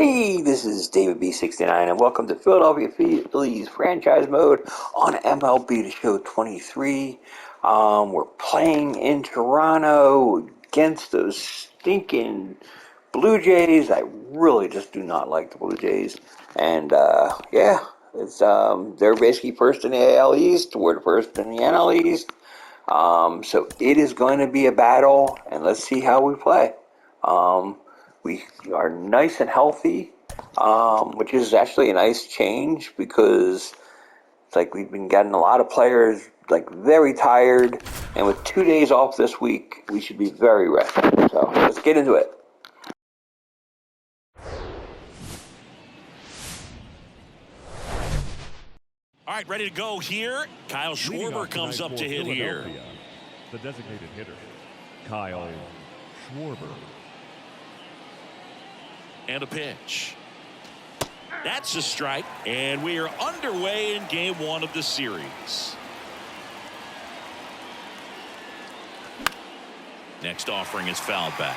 Hey, this is David B69, and welcome to Philadelphia Phillies franchise mode on MLB The Show 23. We're playing in Toronto against those stinking Blue Jays. I really just do not like the Blue Jays, and it's they're basically first in the AL East. We're first in the NL East. So it is going to be a battle, and let's see how we play. We are nice and healthy, which is actually a nice change because it's like we've been getting a lot of players like very tired, and with 2 days off this week, we should be very rested. So let's get into it. All right, ready to go here. Kyle Schwarber comes up to hit here. The designated hitter, Kyle Schwarber. And a pitch. That's a strike, and we are underway in game one of the series. Next offering is fouled back.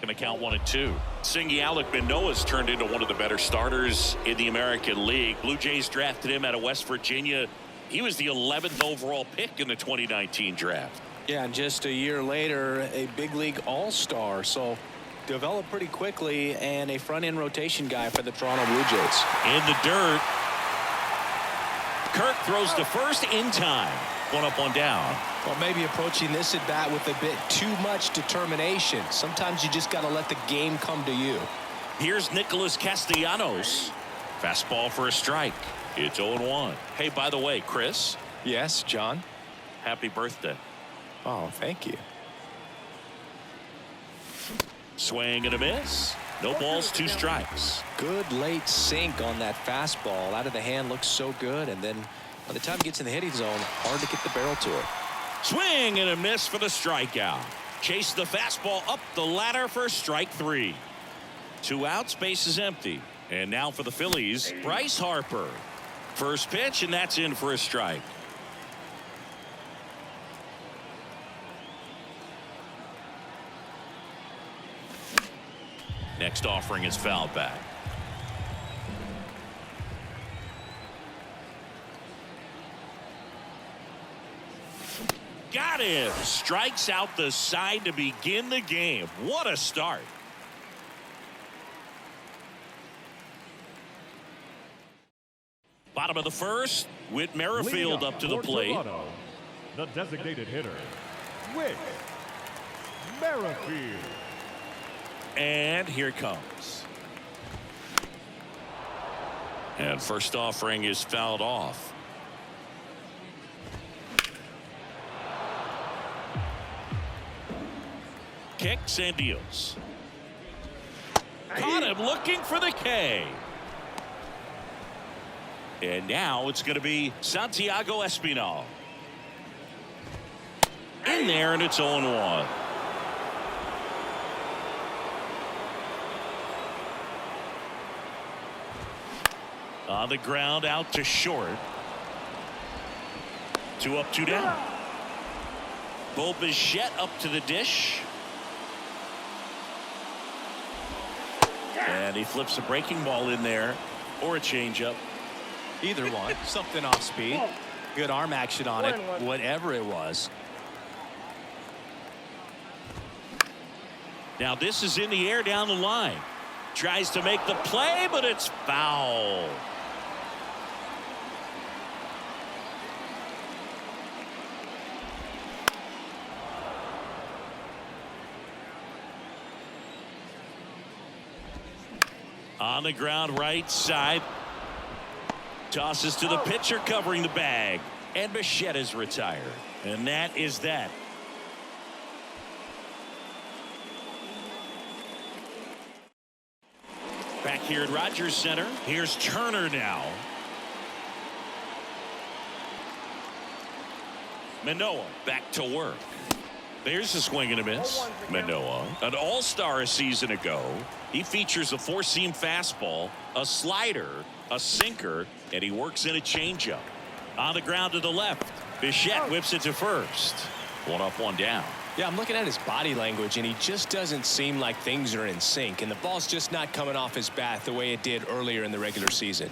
Going to count 1-2. Singy Alec Manoah's turned into one of the better starters in the American League. Blue Jays drafted him out of West Virginia. He was the 11th overall pick in the 2019 draft. Yeah, and just a year later, a big league all-star. So developed pretty quickly, and a front-end rotation guy for the Toronto Blue Jays. In the dirt. Kirk throws to first in time. 1 up, 1 down. Well, maybe approaching this at bat with a bit too much determination. Sometimes you just got to let the game come to you. Here's Nicholas Castellanos. Fastball for a strike. It's 0-1. Hey, by the way, Chris. Yes, John. Happy birthday. Oh, thank you. Swing and a miss. No balls, 2 strikes. Good late sink on that fastball. Out of the hand, looks so good. And then by the time it gets in the hitting zone, hard to get the barrel to it. Swing and a miss for the strikeout. Chase the fastball up the ladder for strike 3. 2 outs, base is empty. And now for the Phillies, Bryce Harper. First pitch, and that's in for a strike. Next offering is fouled back. Got him. Strikes out the side to begin the game. What a start. Bottom of the first, Whit Merrifield up to the plate. Toronto, the designated hitter, Whit Merrifield. And here it comes. And first offering is fouled off. Kicks and deals. Caught him looking for the K. And now it's going to be Santiago Espinal. In there, and it's 0-1. On the ground, out to short. 2 up, 2 down. Bo Bichette up to the dish. And he flips a breaking ball in there, or a changeup. Either one. Something off speed. Good arm action on it. Whatever it was. Now this is in the air down the line. Tries to make the play, but it's foul. On the ground, right side. Tosses to the pitcher covering the bag. And Bichette is retired. And that is that. Back here at Rogers Center. Here's Turner now. Manoah back to work. There's a swing and a miss. Manoah, an all-star a season ago. He features a 4-seam fastball, a slider, a sinker, and he works in a changeup. On the ground to the left. Bichette whips it to first. One up, one down. Yeah, I'm looking at his body language, and he just doesn't seem like things are in sync, and the ball's just not coming off his bat the way it did earlier in the regular season.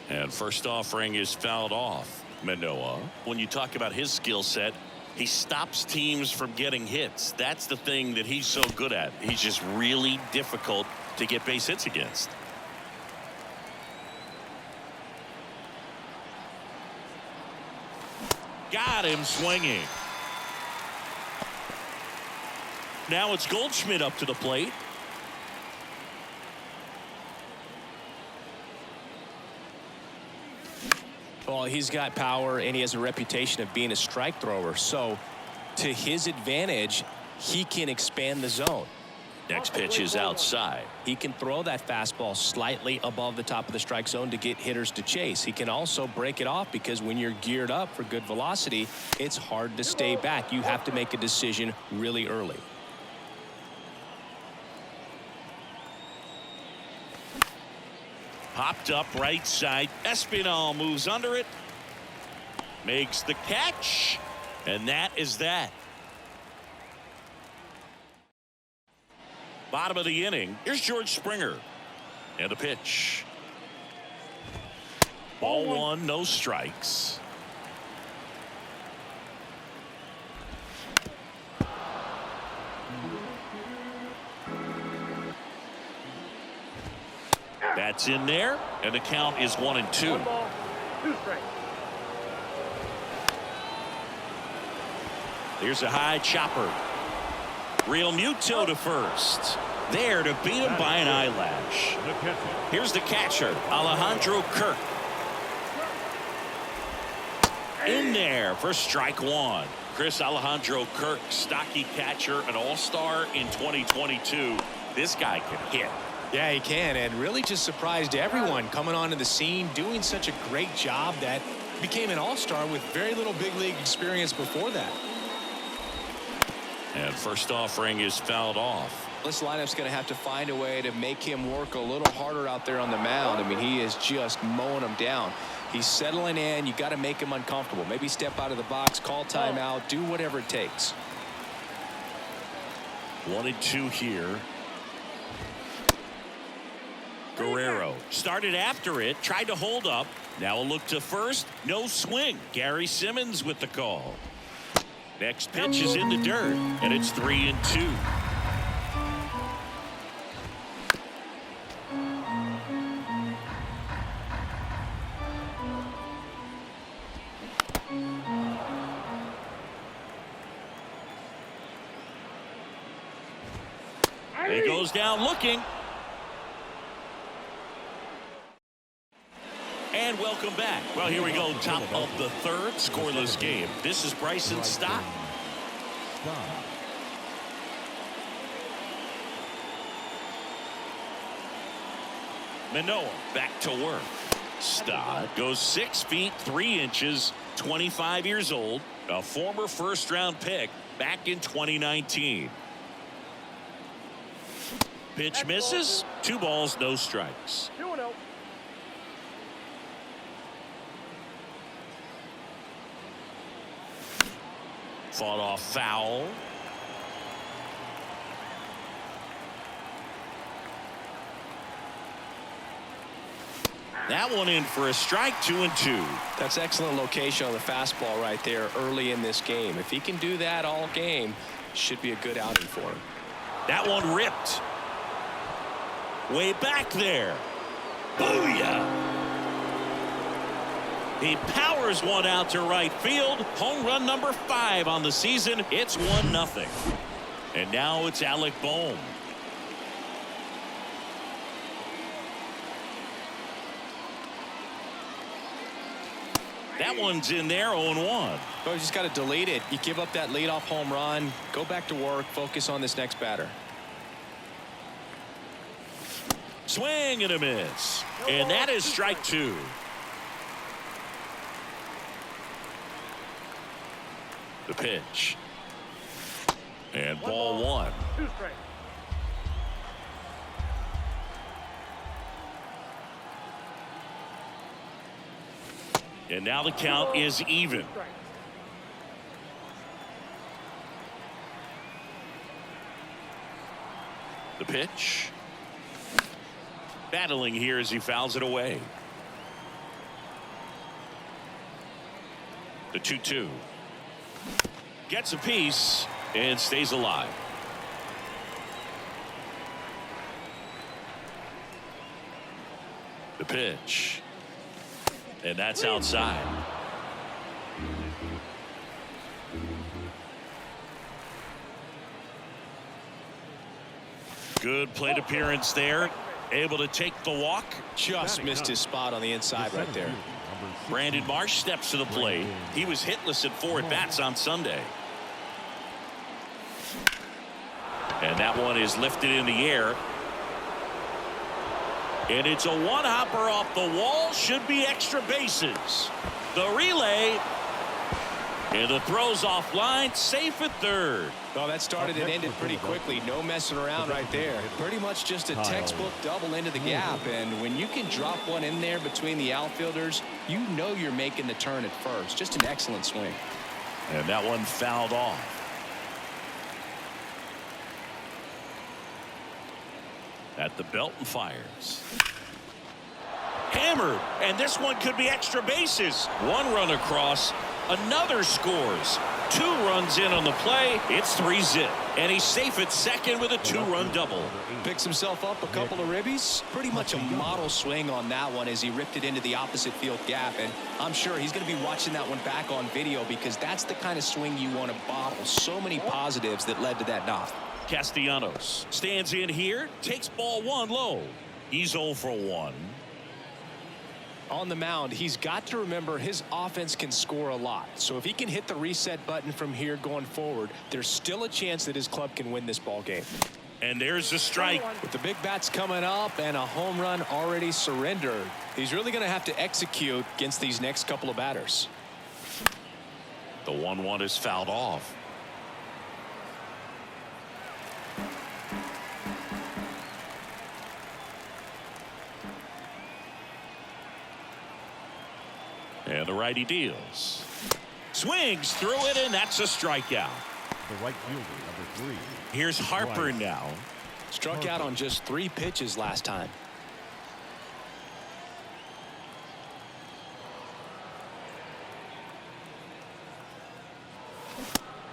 And first offering is fouled off. Manoah, when you talk about his skill set, he stops teams from getting hits. That's the thing that he's so good at. He's just really difficult to get base hits against. Got him swinging. Now it's Goldschmidt up to the plate. Well, he's got power, and he has a reputation of being a strike thrower. So, to his advantage, he can expand the zone. Next pitch is outside. He can throw that fastball slightly above the top of the strike zone to get hitters to chase. He can also break it off because when you're geared up for good velocity, it's hard to stay back. You have to make a decision really early. Popped up right side. Espinal moves under it. Makes the catch. And that is that. Bottom of the inning. Here's George Springer. And a pitch. Ball one, no strikes. That's in there, and the count is 1-2. 1 ball, 2 strikes. Here's a high chopper. Real Muto to first. There to beat him by an eyelash. The catcher. Here's the catcher, Alejandro Kirk. In there for strike one. Chris Alejandro Kirk, stocky catcher, an all-star in 2022. This guy can hit. Yeah, he can, and really just surprised everyone coming onto the scene, doing such a great job that became an all-star with very little big league experience before that. And first offering is fouled off. This lineup's going to have to find a way to make him work a little harder out there on the mound. I mean, he is just mowing them down. He's settling in. You got to make him uncomfortable. Maybe step out of the box, call timeout, do whatever it takes. 1-2 here. Guerrero started after it, tried to hold up. Now a look to first, no swing. Gary Simmons with the call. Next pitch is in the dirt, and it's 3-2. He goes down looking. And welcome back. Well, here we go. Top of the third, scoreless game. This is Bryson Stott. Manoah back to work. Stott goes 6 feet 3 inches, 25 years old, a former first-round pick back in 2019. Pitch misses. 2 balls, no strikes. 2-0. Fought off foul. That one in for a strike. 2-2. That's excellent location on the fastball right there early in this game. If he can do that all game, should be a good outing for him. That one ripped. Way back there. Booyah. He powers one out to right field. Home run number 5 on the season. It's 1-0. And now it's Alec Bohm. That one's in there, 0-1. Well, you just got to delete it. You give up that leadoff home run, go back to work, focus on this next batter. Swing and a miss. And that is strike 2. The pitch. And ball 1. 2 strikes. And now the count is even. The pitch. Battling here as he fouls it away. The 2-2. Gets a piece and stays alive. The pitch. And that's outside. Good plate appearance there. Able to take the walk. Just missed his spot on the inside right there. Brandon Marsh steps to the plate. He was hitless at 4 at-bats on Sunday. And that one is lifted in the air. And it's a one-hopper off the wall. Should be extra bases. The relay. And the throw's offline. Safe at third. Well, that started and ended pretty quickly. No messing around right there. Pretty much just a textbook double into the gap. And when you can drop one in there between the outfielders, you know you're making the turn at first. Just an excellent swing. And that one fouled off. At the belt and fires. Hammered. And this one could be extra bases. One run across. Another scores. 2 runs in on the play. It's 3-zip. And he's safe at second with a 2-run double. Picks himself up a couple of ribbies. Pretty much a model swing on that one as he ripped it into the opposite field gap. And I'm sure he's going to be watching that one back on video because that's the kind of swing you want to bottle. So many positives that led to that knock. Castellanos stands in here. Takes ball 1 low. He's 0 for 1. On the mound, he's got to remember his offense can score a lot. So if he can hit the reset button from here going forward, there's still a chance that his club can win this ball game. And there's the strike. With the big bats coming up and a home run already surrendered, he's really going to have to execute against these next couple of batters. The 1-1 is fouled off. And the righty deals. Swings through it, and that's a strikeout. The right fielder, number 3. Here's Harper now. Struck out on just 3 pitches last time.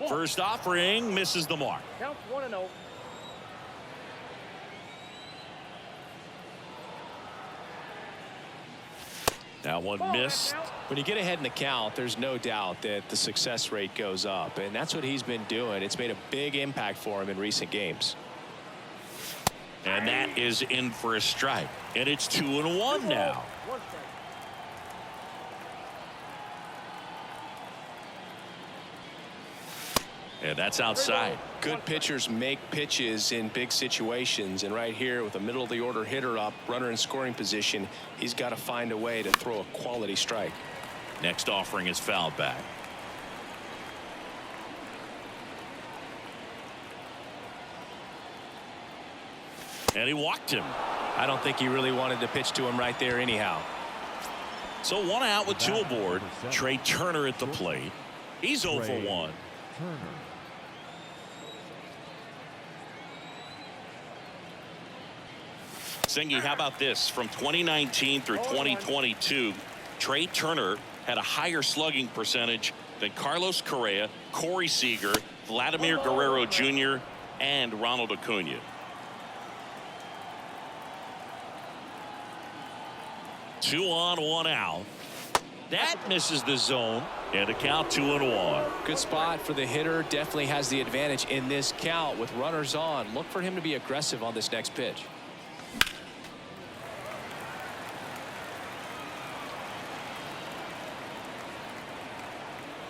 First offering misses the mark. Counts 1-0. That one missed. When you get ahead in the count, there's no doubt that the success rate goes up, and that's what he's been doing. It's made a big impact for him in recent games. And that is in for a strike. And it's 2-1 now. And that's outside. Good pitchers make pitches in big situations, and right here with a middle of the order hitter up, runner in scoring position, he's got to find a way to throw a quality strike. Next offering is fouled back. And he walked him. I don't think he really wanted to pitch to him right there anyhow. So 1 out with 2 aboard. Trey Turner at the plate. He's 0 for 1. Singy, how about this? From 2019 through 2022, Trey Turner had a higher slugging percentage than Carlos Correa, Corey Seager, Vladimir Guerrero Jr., and Ronald Acuna. Two on, 1 out. That misses the zone, and a count 2-1. Good spot for the hitter. Definitely has the advantage in this count with runners on. Look for him to be aggressive on this next pitch.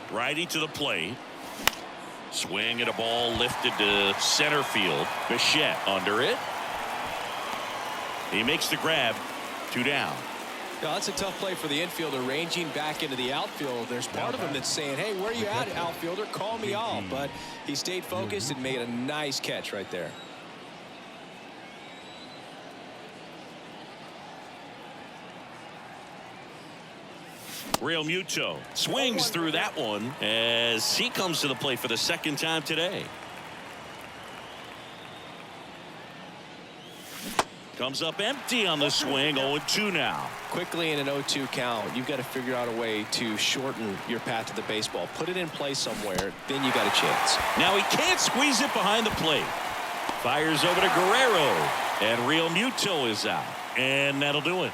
Righty to the plate. Swing at a ball lifted to center field. Bichette under it. He makes the grab. 2 down. Now, that's a tough play for the infielder, ranging back into the outfield. There's part of him that's saying, hey, where are you at, outfielder? Call me off. But he stayed focused and made a nice catch right there. Real Muto swings through that one as he comes to the plate for the 2nd time today. Comes up empty on the swing. 0-2 now. Quickly in an 0-2 count, you've got to figure out a way to shorten your path to the baseball. Put it in play somewhere, then you got a chance. Now he can't squeeze it behind the plate. Fires over to Guerrero, and Real Muto is out, and that'll do it.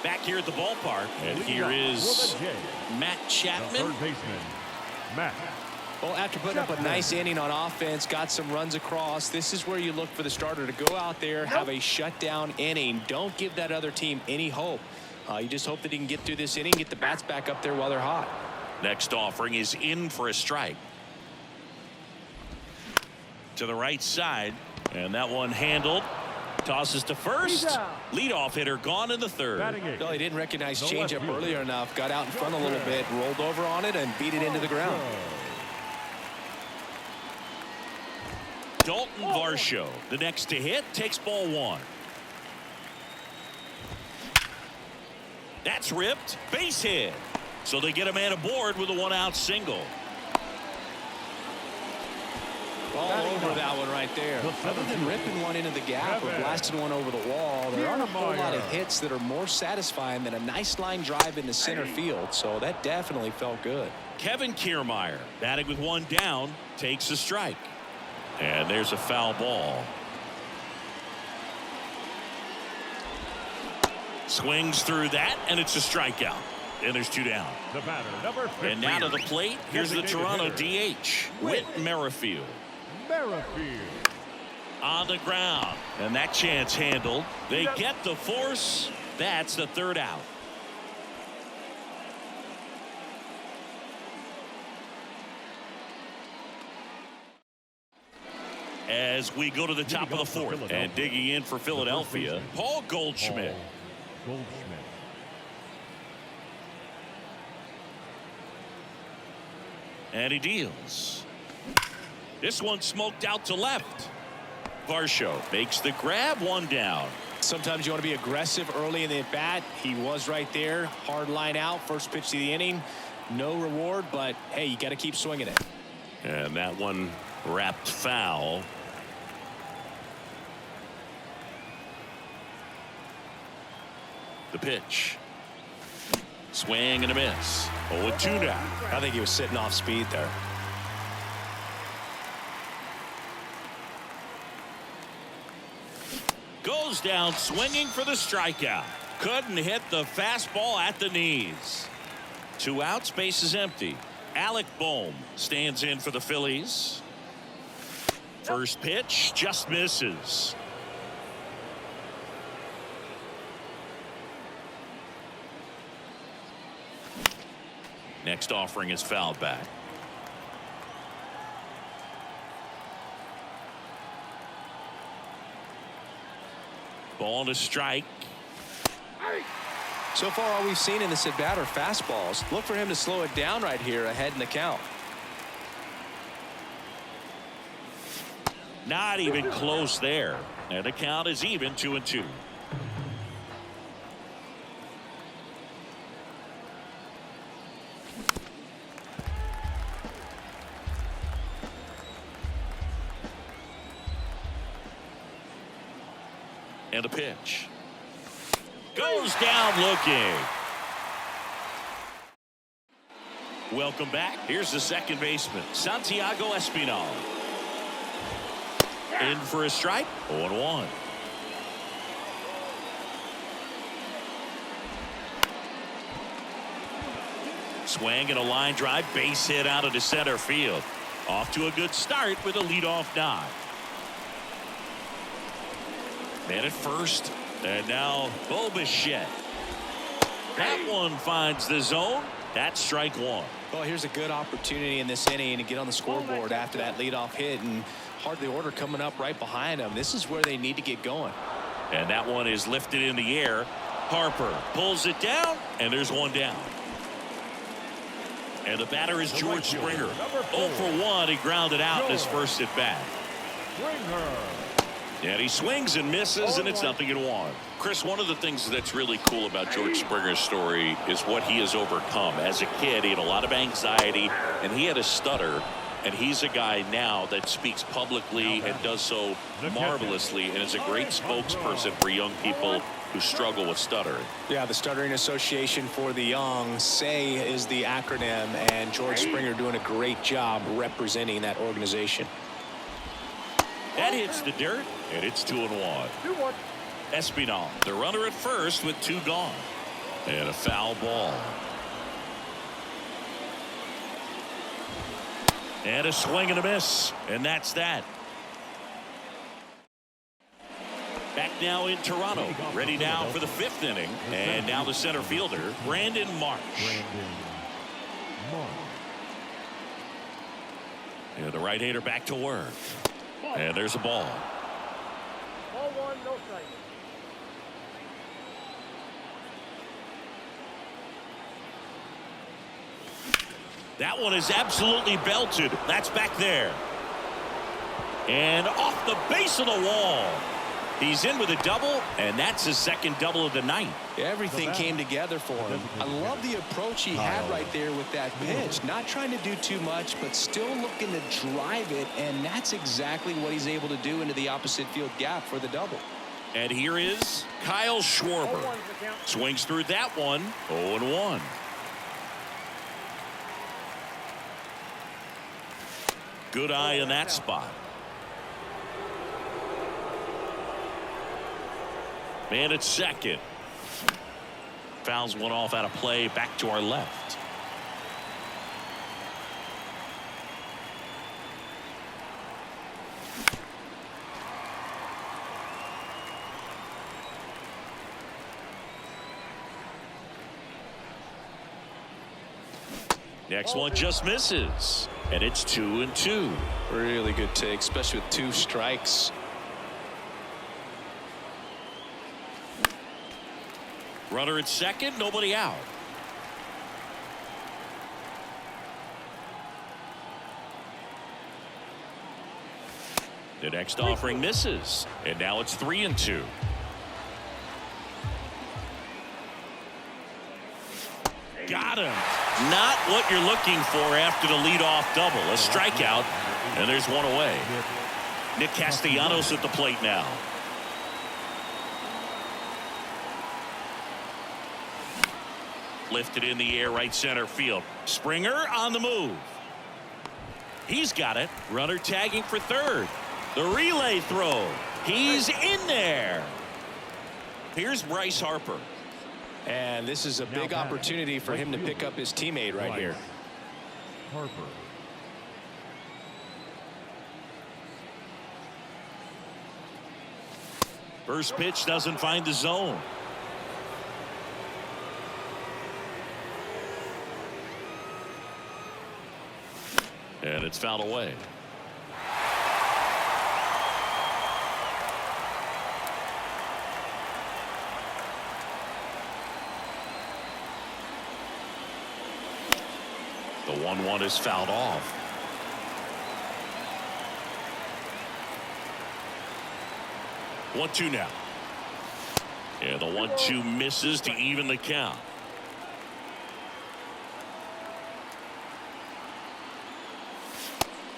Back here at the ballpark, and here is Matt Chapman. Third baseman, Matt. Well, after putting up a nice inning on offense, got some runs across, this is where you look for the starter to go out there, have a shutdown inning. Don't give that other team any hope. You just hope that he can get through this inning, get the bats back up there while they're hot. Next offering is in for a strike. To the right side, and that one handled. Tosses to first. Leadoff hitter gone in the third. No, he didn't recognize changeup earlier enough. Got out in front a little bit, rolled over on it, and beat it into the ground. Dalton Varsho, the next to hit, takes ball one. That's ripped. Base hit. So they get a man aboard with a one-out single. All over that one right there. Other than ripping one into the gap or blasting one over the wall, there aren't a whole lot of hits that are more satisfying than a nice line drive into center field. So that definitely felt good. Kevin Kiermaier, batting with one down, takes a strike. And there's a foul ball. Swings through that, and it's a strikeout. And there's two down. The batter, number 15. And now to the plate, here's the Toronto DH, Whit Merrifield. On the ground, and that chance handled. They get the force. That's the third out. As we go to the top of the fourth, and digging in for Philadelphia, Paul Goldschmidt. And he deals. This one smoked out to left. Varsho makes the grab, one down. Sometimes you want to be aggressive early in the at bat. He was right there. Hard line out. First pitch of the inning. No reward, but hey, you got to keep swinging it. And that one wrapped foul. The pitch. Swing and a miss. 0-2 now. I think he was sitting off speed there. Goes down swinging for the strikeout. Couldn't hit the fastball at the knees. 2 outs, base is empty. Alec Bohm stands in for the Phillies. First pitch just misses. Next offering is fouled back. Ball to strike. So far, all we've seen in this at bat are fastballs. Look for him to slow it down right here ahead in the count. Not even close there. And the count is even 2-2. And a pitch. Goes down looking. Welcome back. Here's the second baseman, Santiago Espinal. In for a strike. 0-1. Swing and a line drive, base hit out of the center field. Off to a good start with a leadoff knock. Man at first, and now Bobichette. That one finds the zone. That's strike one. Well, here's a good opportunity in this inning to get on the scoreboard after that leadoff hit, and hardly order coming up right behind them. This is where they need to get going. And that one is lifted in the air. Harper pulls it down, and there's one down. And the batter is George Springer. 0 for 1. He grounded out in his first at bat. And he swings and misses, and it's 0-1. Chris, one of the things that's really cool about George Springer's story is what he has overcome. As a kid, he had a lot of anxiety, and he had a stutter. And he's a guy now that speaks publicly and does so marvelously and is a great spokesperson for young people who struggle with stuttering. Yeah, the Stuttering Association for the Young, SAY is the acronym, and George Springer doing a great job representing that organization. That hits the dirt, and it's 2-1. Espinal, the runner at first with 2 gone. And a foul ball. And a swing and a miss, and that's that. Back now in Toronto, ready now for the 5th inning, and now the center fielder, Brandon Marsh. And the right-hander back to work. And there's a ball. Ball 1, no strike. That one is absolutely belted. That's back there. And off the base of the wall. He's in with a double, and that's his 2nd double of the night. Everything came together for him. I love the approach he had right there with that pitch. Not trying to do too much, but still looking to drive it, and that's exactly what he's able to do into the opposite field gap for the double. And here is Kyle Schwarber. Swings through that one, 0-1. Good eye in that spot. Man at second. Fouls one off out of play, back to our left. Next one just misses, and it's 2-2. Really good take, especially with 2 strikes. Runner at second, nobody out. The next offering misses, and now it's 3-2. Got him. Not what you're looking for after the leadoff double. A strikeout, and there's one away. Nick Castellanos at the plate now. Lifted in the air, right center field. Springer on the move. He's got it. Runner tagging for third. The relay throw. He's in there. Here's Bryce Harper. And this is a big opportunity for him to pick up his teammate right here. Harper. First pitch doesn't find the zone. And it's fouled away. The 1-1 is fouled off. One, two now. And the 1-2 misses to even the count.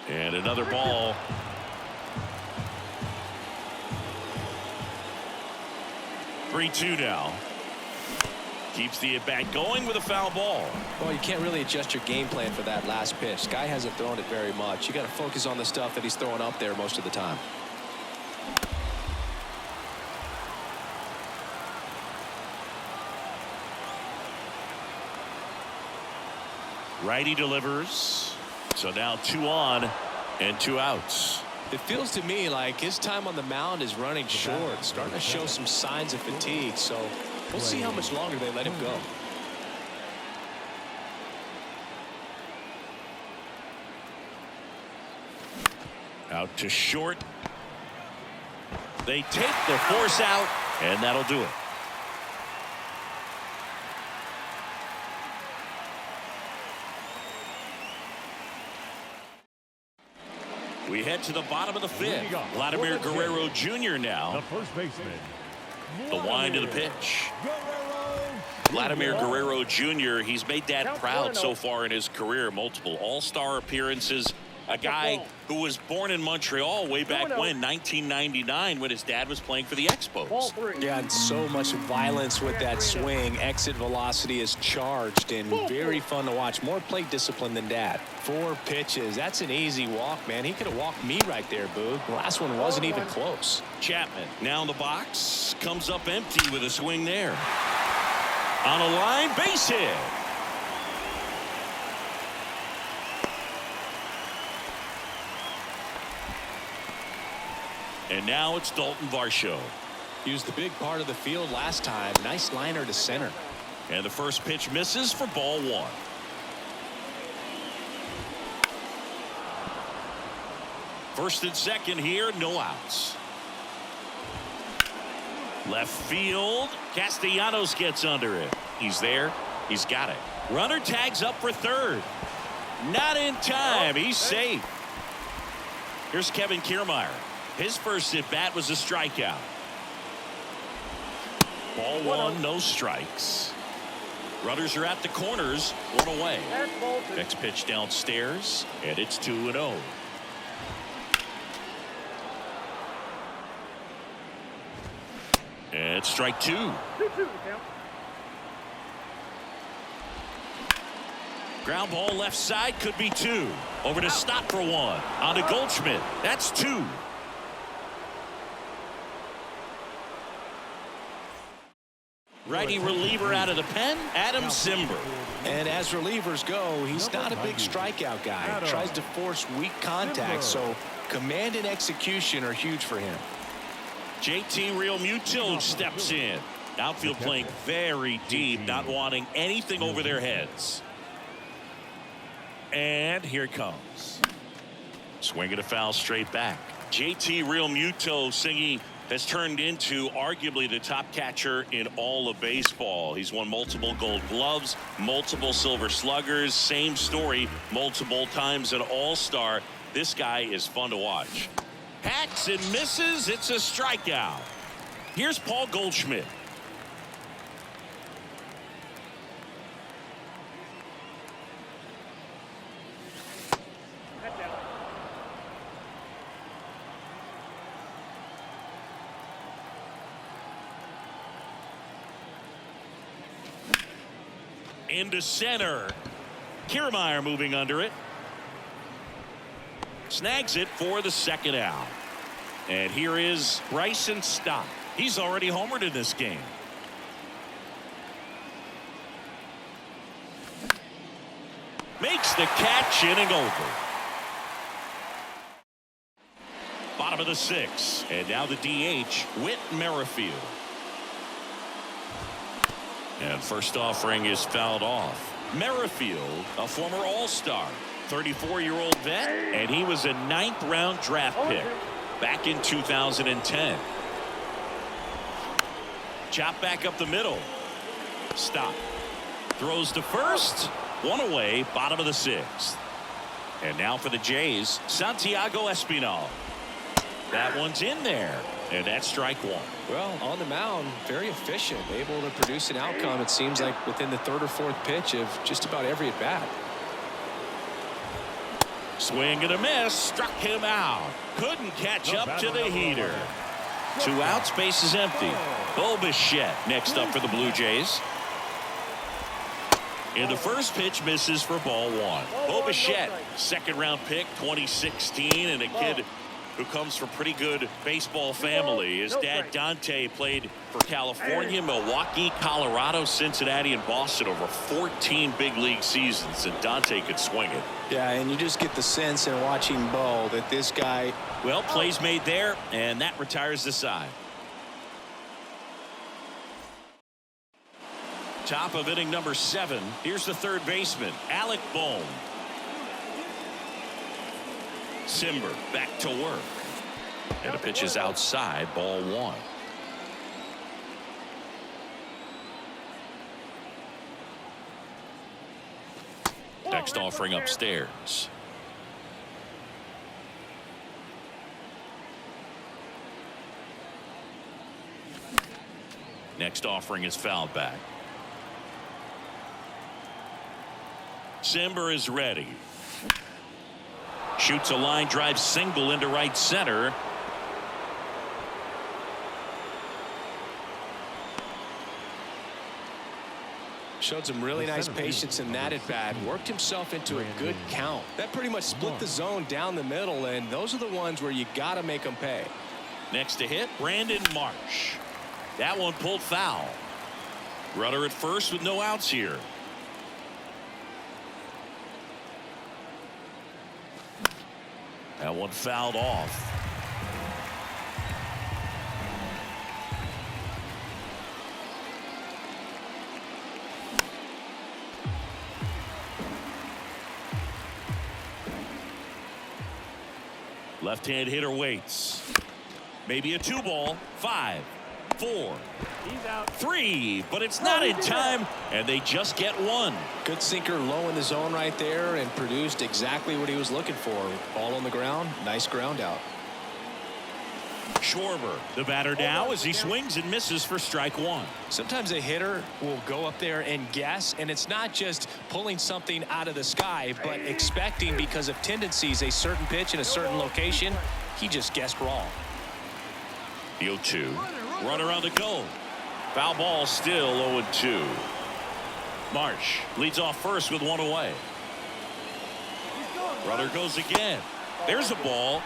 And another ball. Three-two now. Keeps the at-bat going with a foul ball. Well, you can't really adjust your game plan for that last pitch. Guy hasn't thrown it very much. You got to focus on the stuff that he's throwing up there most of the time. Righty delivers. So now 2 on and 2 outs. It feels to me like his time on the mound is running short, starting to show some signs of fatigue. So we'll see how much longer they let him go. Out to short. They take the force out, and that'll do it. We head to the bottom of the 5th. Vladimir Guerrero Jr. now. The first baseman. The wind of the pitch. Vladimir Guerrero Jr. He's made Dad proud so far in his career. Multiple all-star appearances, A guy who was born in Montreal way back 2-0. when, 1999, when his dad was playing for the Expos. Ball 3. Yeah, and so much violence with that swing. Exit velocity is charged and very fun to watch. More plate discipline than Dad. 4 pitches. That's an easy walk, man. He could have walked me right there, Boo. The last one wasn't even close. Chapman now in the box, comes up empty with a swing there. On a line, base hit. And now it's Dalton Varsho. He was the big part of the field last time. Nice liner to center. And the first pitch misses for ball 1. First and second here, no outs. Left field, Castellanos gets under it. He's there, he's got it. Runner tags up for third. Not in time, he's safe. Here's Kevin Kiermaier. His first at bat was a strikeout. Ball 1, no strikes. Runners are at the corners, 1 away. Next pitch downstairs, and it's 2-0. And strike 2. 2-2 the count. Ground ball left side, could be 2. Over to Stott for 1. On to Goldschmidt. That's 2. Righty reliever out of the pen, Adam Simber. And as relievers go, he's not a big strikeout guy. He tries to force weak contact, so command and execution are huge for him. JT Realmuto steps in. Outfield playing very deep, not wanting anything over their heads. And here it comes. Swinging a foul straight back. JT Realmuto, Singy, has turned into arguably the top catcher in all of baseball. He's won multiple Gold Gloves, multiple Silver Sluggers, same story, multiple times an All-Star. This guy is fun to watch. Hacks and misses. It's a strikeout. Here's Paul Goldschmidt. Into center. Kiermaier moving under it. Snags it for the second out. And here is Bryson Stott. He's already homered in this game. Makes the catch, inning over. Bottom of the 6th. And now the DH, Whit Merrifield. And first offering is fouled off. Merrifield, a former All-Star, 34-year-old vet, and he was a 9th-round draft pick back in 2010. Chop back up the middle. Stop. Throws to first. 1 away, bottom of the 6th. And now for the Jays, Santiago Espinal. That one's in there. And that's strike 1. Well, on the mound, very efficient, able to produce an outcome, it seems like, within the 3rd or 4th pitch of just about every at-bat. Swing and a miss, struck him out. Couldn't catch up to the heater. 2 outs, base is empty. Bo Bichette next up for the Blue Jays. And the first pitch misses for ball 1. Bo Bichette, 2nd-round pick, 2016, and a kid who comes from pretty good baseball family. His dad, Dante, played for California, Milwaukee, Colorado, Cincinnati, and Boston over 14 big league seasons, and Dante could swing it. Yeah, and you just get the sense in watching Bo that this guy... Well, plays made there, and that retires the side. Top of inning number 7. Here's the third baseman, Alec Bohm. Simber back to work. And the pitch is outside, ball 1. Next offering upstairs. Next offering is fouled back. Simber is ready. Shoots a line drive single into right center. Showed some really nice patience in that at bat. Worked himself into a good count. That pretty much split the zone down the middle, and those are the ones where you got to make them pay. Next to hit, Brandon Marsh. That one pulled foul. Runner at first with no outs here. That one fouled off. Left-hand hitter waits. Maybe a 2-ball. 5, 4, 3, but it's not in time, and they just get one. Good sinker low in the zone right there and produced exactly what he was looking for. Ball on the ground. Nice ground out. Schwarber, the batter now as he swings and misses for strike one. Sometimes a hitter will go up there and guess, and it's not just pulling something out of the sky, but expecting because of tendencies a certain pitch in a certain location. He just guessed wrong. The 0-2. Runner on the go. Foul ball, still 0-2. Marsh leads off first with one away. Runner goes again. There's a ball.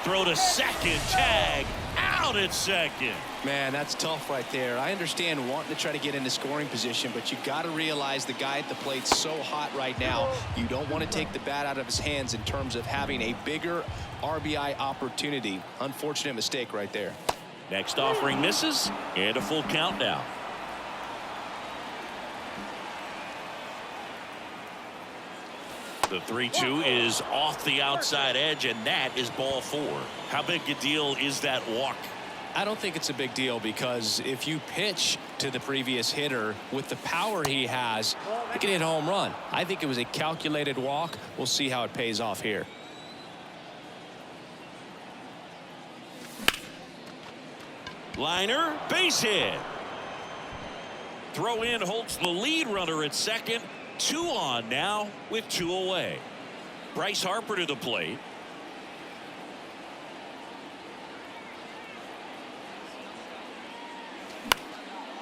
Throw to second. Tag out at second. Man, that's tough right there. I understand wanting to try to get into scoring position, but you got to realize the guy at the plate's so hot right now. You don't want to take the bat out of his hands in terms of having a bigger RBI opportunity. Unfortunate mistake right there. Next offering misses, and a full count now. The 3-2 is off the outside edge, and that is ball 4. How big a deal is that walk? I don't think it's a big deal, because if you pitch to the previous hitter with the power he has, he can hit a home run. I think it was a calculated walk. We'll see how it pays off here. Liner, base hit. Throw in holds the lead runner at second. 2 on now with 2 away. Bryce Harper to the plate.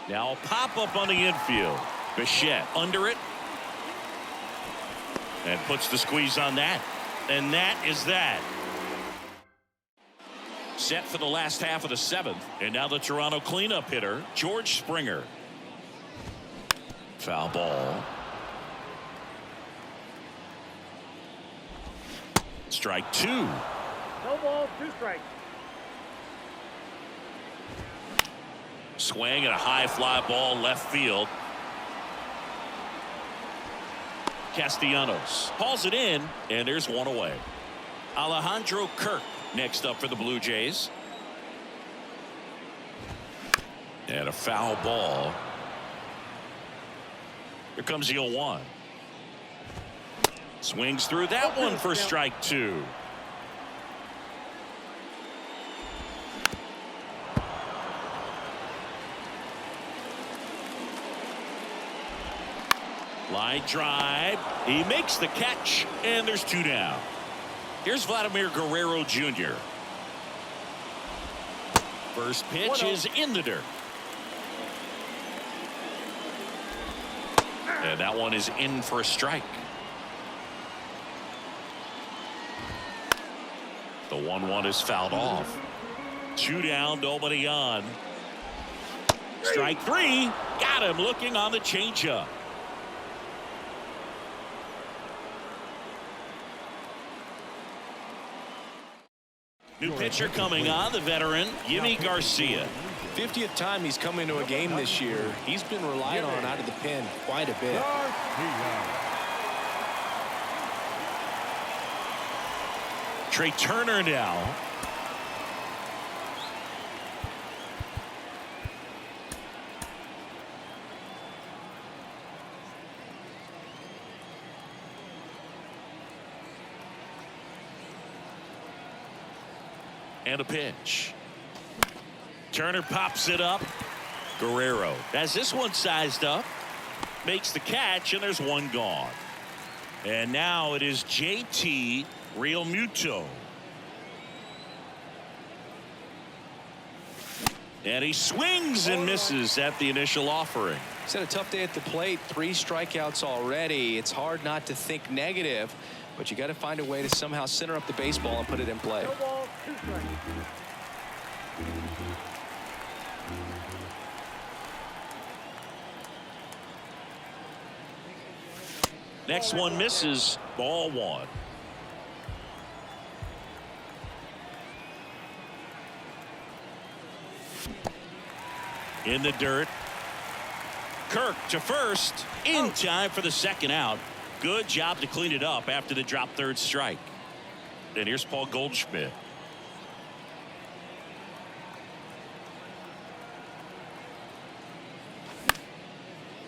Now a pop-up on the infield. Bichette under it. And puts the squeeze on that. And that is that. Set for the last half of the 7th. And now the Toronto cleanup hitter, George Springer. Foul ball. Strike 2. No ball, 2 strikes. Swing and a high fly ball left field. Castellanos hauls it in, and there's 1 away. Alejandro Kirk next up for the Blue Jays. And a foul ball. Here comes the 0-1. Swings through that one for strike 2. Line drive. He makes the catch, and there's 2 down. Here's Vladimir Guerrero Jr. First pitch is in the dirt. And that one is in for a strike. The 1-1 is fouled off. 2 down, nobody on. Strike 3. Got him looking on the changeup. New pitcher coming on, the veteran, Yimi Garcia. 50th time he's come into a game this year. He's been relied on out of the pen quite a bit. Trey Turner now. And a pitch. Turner pops it up. Guerrero has this one sized up. Makes the catch, and there's 1 gone. And now it is JT Realmuto. And he swings and misses at the initial offering. He's had a tough day at the plate. 3 strikeouts already. It's hard not to think negative, but you got to find a way to somehow center up the baseball and put it in play. No ball, 2 strikes. Next one misses. Ball 1. In the dirt. Kirk to first, in time for the second out. Good job to clean it up after the drop third strike. And here's Paul Goldschmidt.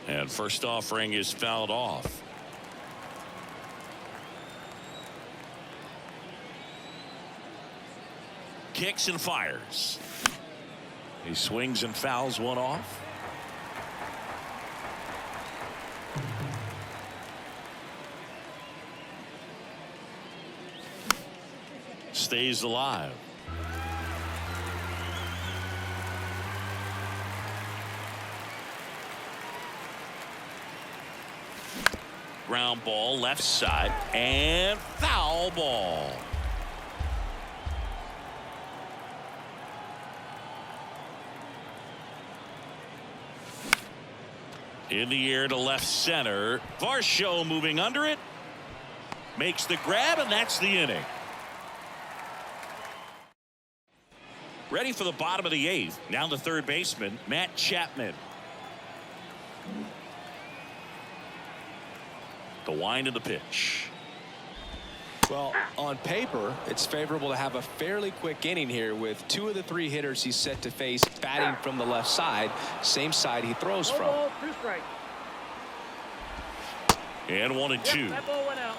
And first offering is fouled off. Kicks and fires. He swings and fouls one off. Stays alive. Ground ball left side and foul ball. In the air to left center. Varsho moving under it. Makes the grab, and that's the inning. Ready for the bottom of the 8th. Now the third baseman, Matt Chapman. The wind of the pitch. Well, on paper, it's favorable to have a fairly quick inning here with 2 of the 3 hitters he's set to face batting from the left side, same side he throws No from. ball, 2 strikes. And 1 and 2. Yep, that ball went out.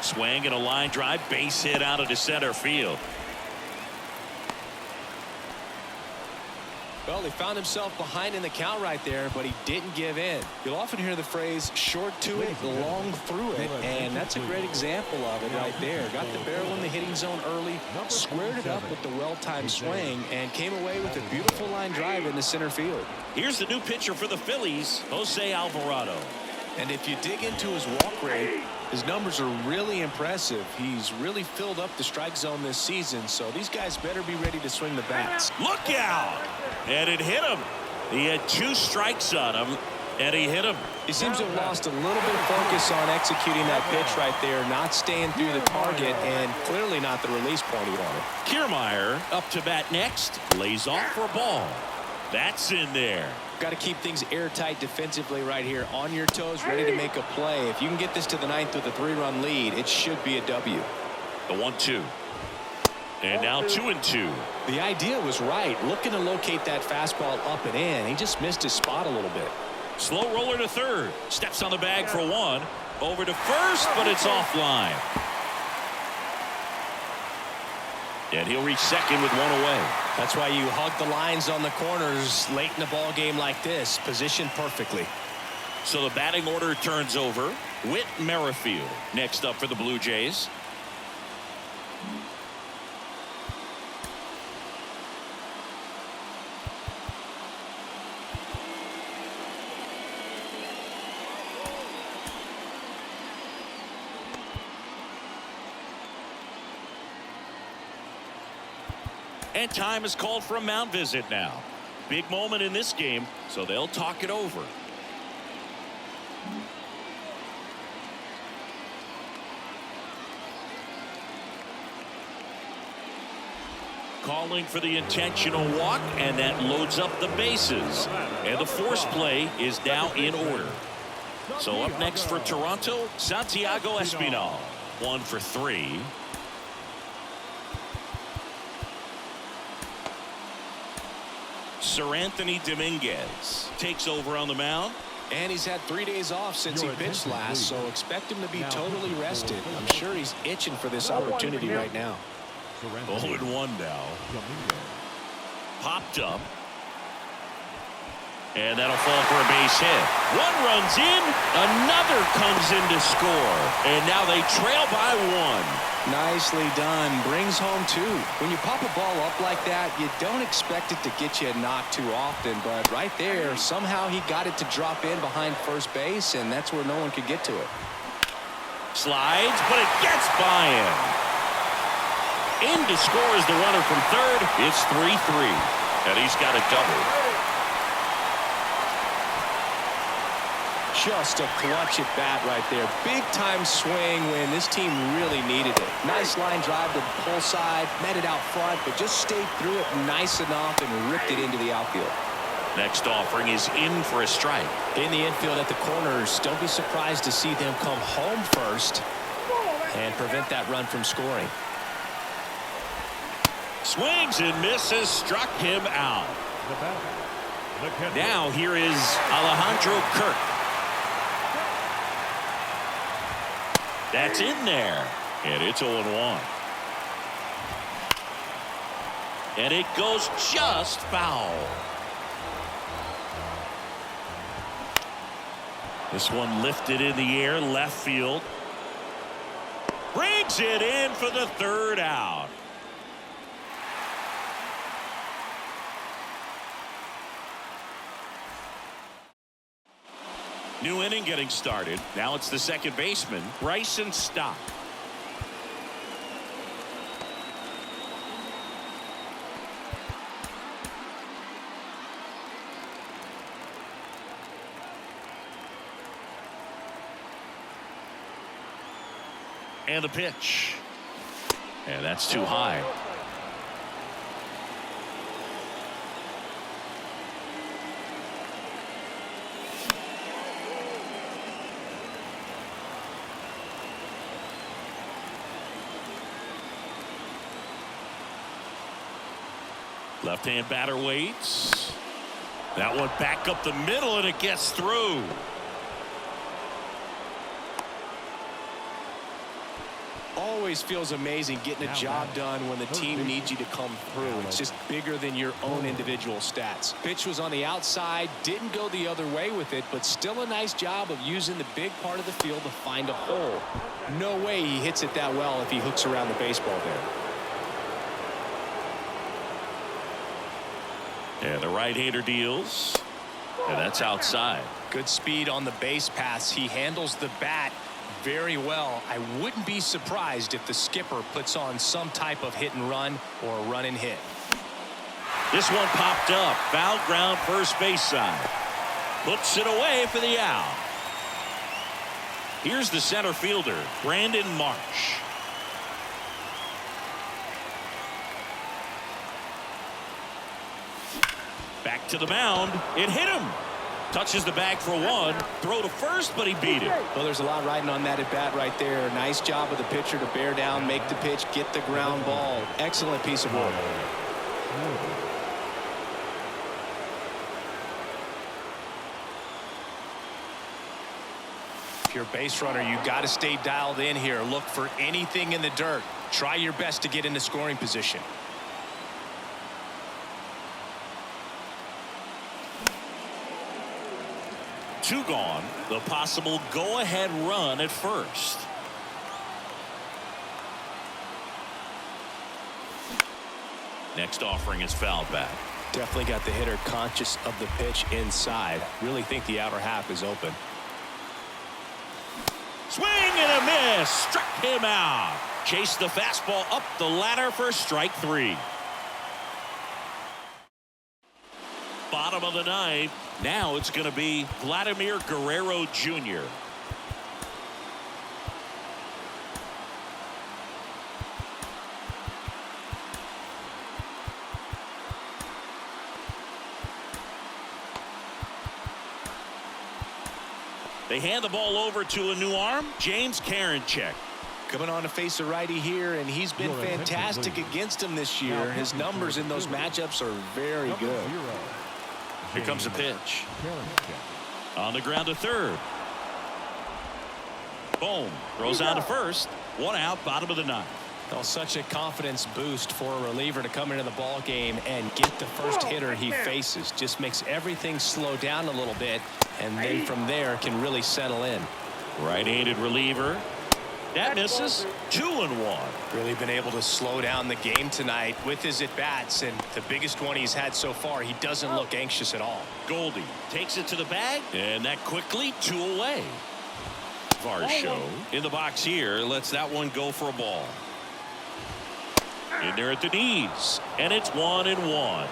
Swing and a line drive, base hit out into center field. Well, he found himself behind in the count right there, but he didn't give in. You'll often hear the phrase short to it, long through it, and that's a great example of it right there. Got the barrel in the hitting zone early, squared it up with the well-timed swing, and came away with a beautiful line drive in the center field. Here's the new pitcher for the Phillies, Jose Alvarado. And if you dig into his walk rate, his numbers are really impressive. He's really filled up the strike zone this season, so these guys better be ready to swing the bats. Look out! And it hit him. He had 2 strikes on him, and he hit him. He seems to have lost a little bit of focus on executing that pitch right there, not staying through the target, and clearly not the release point he wanted. Kiermaier up to bat next, lays off for a ball. That's in there. Got to keep things airtight defensively right here, on your toes, ready to make a play. If you can get this to the 9th with a 3-run lead, it should be a W. The 1-2. And now 2 and 2. The idea was right, looking to locate that fastball up and in. He just missed his spot a little bit. Slow roller to third. Steps on the bag for 1. Over to first, but it's offline. And he'll reach second with 1 away. That's why you hug the lines on the corners late in a ball game like this, positioned perfectly. So the batting order turns over. Whit Merrifield next up for the Blue Jays. And time is called for a mound visit now. Big moment in this game, so they'll talk it over. Calling for the intentional walk, and that loads up the bases. And the force play is now in order. So up next for Toronto, Santiago Espinal. 1 for 3. Sir Anthony Dominguez takes over on the mound. And he's had 3 days off since he pitched last, so expect him to be totally rested. I'm sure he's itching for this opportunity right now. 0-1 now. Popped up. And that'll fall for a base hit. One runs in, another comes in to score. And now they trail by one. Nicely done. Brings home two. When you pop a ball up like that, you don't expect it to get you a knock too often. But right there, somehow he got it to drop in behind first base, and that's where no one could get to it. Slides, but it gets by him. In to score is the runner from third. It's 3-3. And he's got a double. Just a clutch at bat right there. Big time swing when this team really needed it. Nice line drive to the pull side, met it out front, but just stayed through it nice enough and ripped it into the outfield. Next offering is in for a strike. In the infield at the corners, don't be surprised to see them come home first and prevent that run from scoring. Swings and misses, struck him out. The batter, the catcher. Now here is Alejandro Kirk. That's in there. And it's 0-1. And it goes just foul. This one lifted in the air, left field. Brings it in for the third out. New inning getting started. Now it's the second baseman, Bryson Stott. And the pitch. And that's too high. Left-hand batter waits. That one back up the middle, and it gets through. Always feels amazing getting a job done when the team needs you to come through. It's just bigger than your own individual stats. Pitch was on the outside, didn't go the other way with it, but still a nice job of using the big part of the field to find a hole. No way he hits it that well if he hooks around the baseball there. And the right-hander deals. And that's outside. Good speed on the base pass. He handles the bat very well. I wouldn't be surprised if the skipper puts on some type of hit and run or a run and hit. This one popped up. Foul ground, first base side. Puts it away for the out. Here's the center fielder, Brandon Marsh. Back to the mound. It hit him. Touches the bag for one. Throw to first, but he beat it. Well, there's a lot riding on that at bat right there. Nice job of the pitcher to bear down, make the pitch, get the ground ball. Excellent piece of work. If you're a base runner, you got to stay dialed in here. Look for anything in the dirt. Try your best to get into scoring position. Two gone. The possible go-ahead run at first. Next offering is fouled back. Definitely got the hitter conscious of the pitch inside. Really think the outer half is open. Swing and a miss. Struck him out. Chased the fastball up the ladder for strike three. Bottom of the ninth. Now it's going to be Vladimir Guerrero Jr. They hand the ball over to a new arm, James Karinchak. Coming on to face a righty here, and he's been fantastic against him this year. His numbers in those matchups are very good. Here comes a pitch. On the ground to third. Boom. Throws out to first. One out, bottom of the ninth. Well, such a confidence boost for a reliever to come into the ball game and get the first hitter he faces. Just makes everything slow down a little bit, and then from there can really settle in. Right-handed reliever. That misses. 2-1. Really been able to slow down the game tonight with his at-bats, and the biggest one he's had so far, he doesn't look anxious at all. Goldie takes it to the bag, and that quickly 2 away. Varsho in the box here lets that one go for a ball. In there at the knees, and it's 1-1.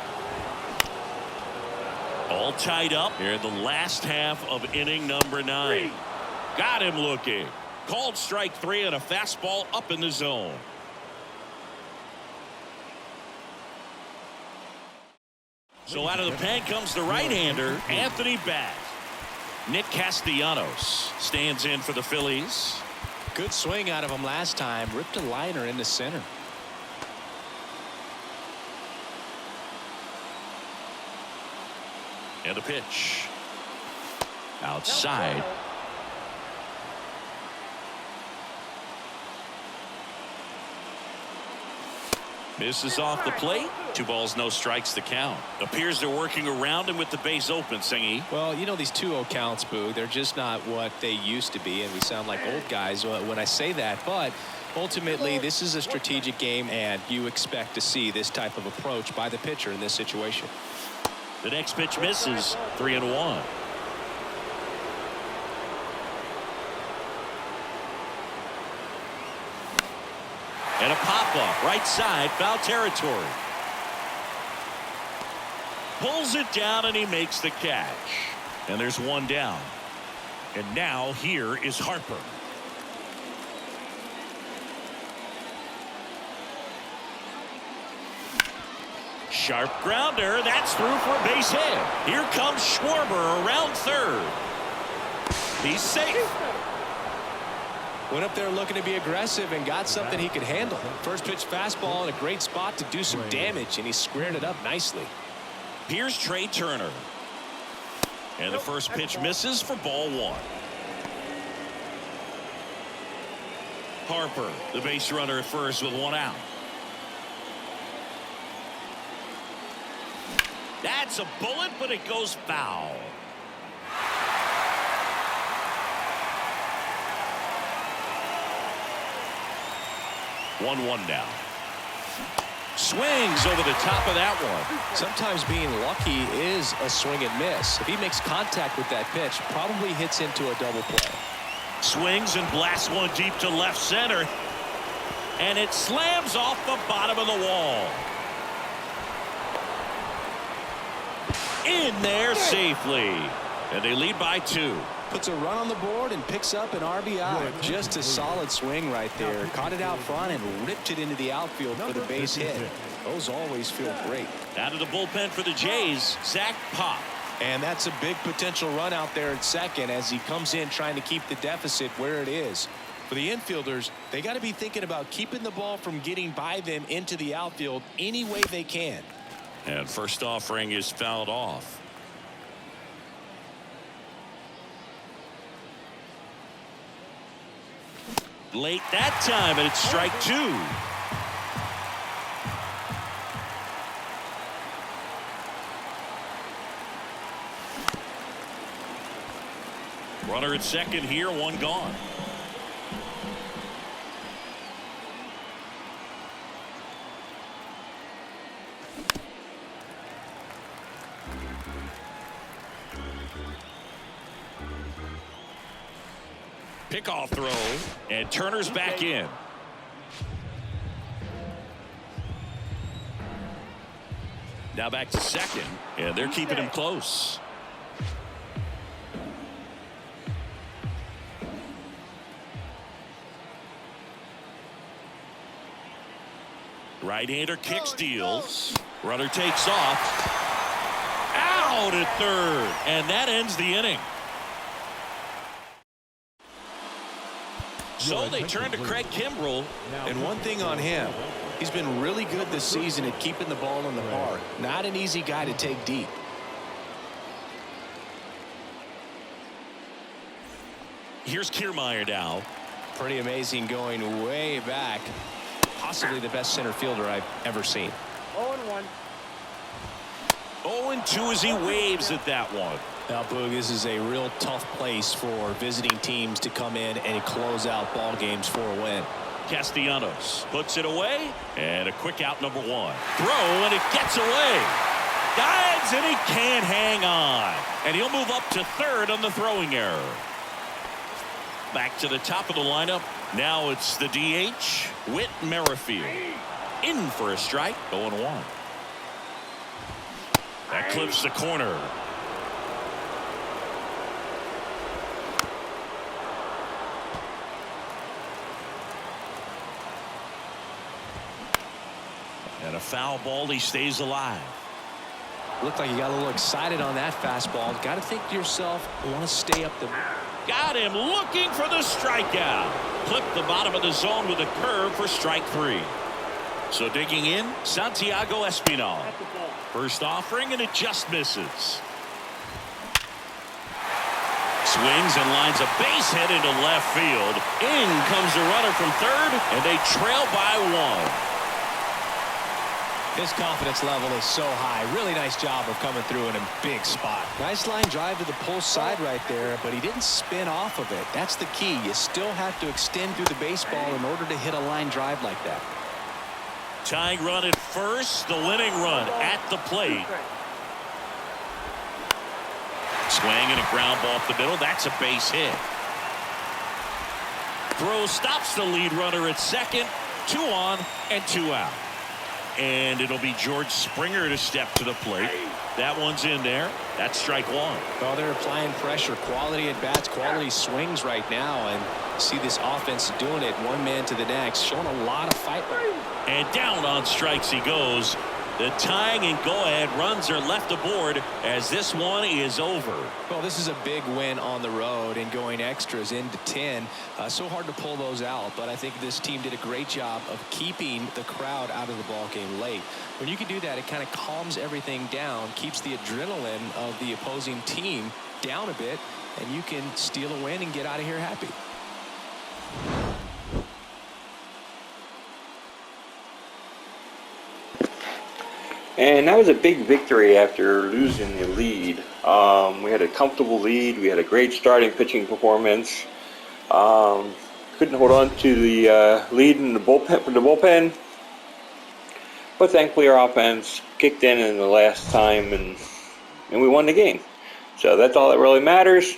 All tied up here in the last half of inning number 9. Got him looking. Called strike 3 and a fastball up in the zone. So out of the pen comes the right-hander, Anthony Bass. Nick Castellanos stands in for the Phillies. Good swing out of him last time. Ripped a liner into center. And the pitch. Outside. Misses off the plate. 2 balls, no strikes to count. Appears they're working around him with the base open, Singy. Well, you know, these 2-0 counts, Boo, they're just not what they used to be, and we sound like old guys when I say that. But ultimately, this is a strategic game, and you expect to see this type of approach by the pitcher in this situation. The next pitch misses. 3-1. And a pop-up right side, foul territory. Pulls it down and he makes the catch. And there's 1 down. And now here is Harper. Sharp grounder. That's through for a base hit. Here comes Schwarber around third. He's safe. Went up there looking to be aggressive and got something he could handle. First pitch fastball in a great spot to do some damage, and he squared it up nicely. Here's Trey Turner. And the first pitch misses for ball 1. Harper, the base runner at first with 1 out. That's a bullet, but it goes foul. One now. Swings over the top of that one. Sometimes being lucky is a swing and miss. If he makes contact with that pitch, probably hits into a double play. Swings and blasts one deep to left center. And it slams off the bottom of the wall. In there safely. And they lead by 2. Puts a run on the board and picks up an RBI. Just a solid swing right there. Caught it out front and ripped it into the outfield for the base hit. Those always feel great. Out of the bullpen for the Jays, Zach Pop. And that's a big potential run out there at second as he comes in trying to keep the deficit where it is. For the infielders, they got to be thinking about keeping the ball from getting by them into the outfield any way they can. And first offering is fouled off. Late that time, and it's strike 2. Runner at second here, 1 gone. Pickoff throw, and Turner's back in. Now back to second, and they're keeping him close. Right-hander kick steals. Runner takes off. Out at third, and that ends the inning. So they turn to Craig Kimbrell. And one thing on him, he's been really good this season at keeping the ball in the park. Not an easy guy to take deep. Here's Kiermaier now. Pretty amazing going way back. possibly the best center fielder I've ever seen. 0-1. 0-2 as he waves at that one. Now, Boog, this is a real tough place for visiting teams to come in and close out ball games for a win. Castellanos puts it away, and a quick out, number 1. Throw, and it gets away. Dives, and he can't hang on. And he'll move up to third on the throwing error. Back to the top of the lineup. Now it's the DH, Whit Merrifield. In for a strike, 0-1. That clips the corner. And a foul ball, he stays alive. Looked like you got a little excited on that fastball. Got to think to yourself, I want to stay up the... Got him looking for the strikeout. Clipped the bottom of the zone with a curve for strike 3. So digging in, Santiago Espinal. First offering, and it just misses. Swings and lines a base hit into left field. In comes the runner from third, and they trail by 1. His confidence level is so high. Really nice job of coming through in a big spot. Nice line drive to the pull side right there, but he didn't spin off of it. That's the key. You still have to extend through the baseball in order to hit a line drive like that. Tying run at first, the winning run at the plate. Swing and a ground ball up the middle. That's a base hit. Throw stops the lead runner at second. 2 on and 2 out. And it'll be George Springer to step to the plate. That one's in there. That's strike 1. Well, they're applying pressure. Quality at bats, quality swings right now. And see this offense doing it one man to the next. Showing a lot of fight. And down on strikes he goes. The tying and go-ahead runs are left aboard as this one is over. Well, this is a big win on the road and going extras into 10. So hard to pull those out, but I think this team did a great job of keeping the crowd out of the ball game late. When you can do that, it kind of calms everything down, keeps the adrenaline of the opposing team down a bit, and you can steal a win and get out of here happy. And that was a big victory after losing the lead. We had a comfortable lead. We had a great starting pitching performance. Couldn't hold on to the lead in the bullpen. But thankfully our offense kicked in the last time and we won the game. So that's all that really matters.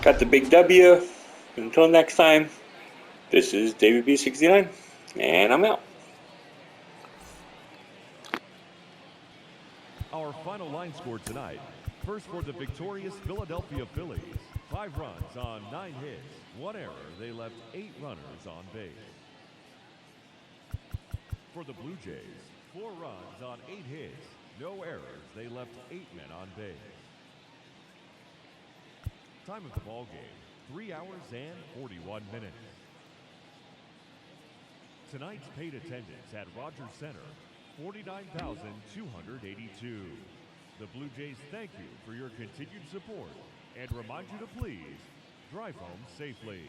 Got the big W. Until next time, this is David B69 and I'm out. Our final line score tonight. First for the victorious Philadelphia Phillies. 5 runs on 9 hits. 1 error. They left 8 runners on base. For the Blue Jays, 4 runs on 8 hits. No errors. They left 8 men on base. Time of the ball game, 3 hours and 41 minutes. Tonight's paid attendance at Rogers Center, 49,282. The Blue Jays thank you for your continued support and remind you to please drive home safely.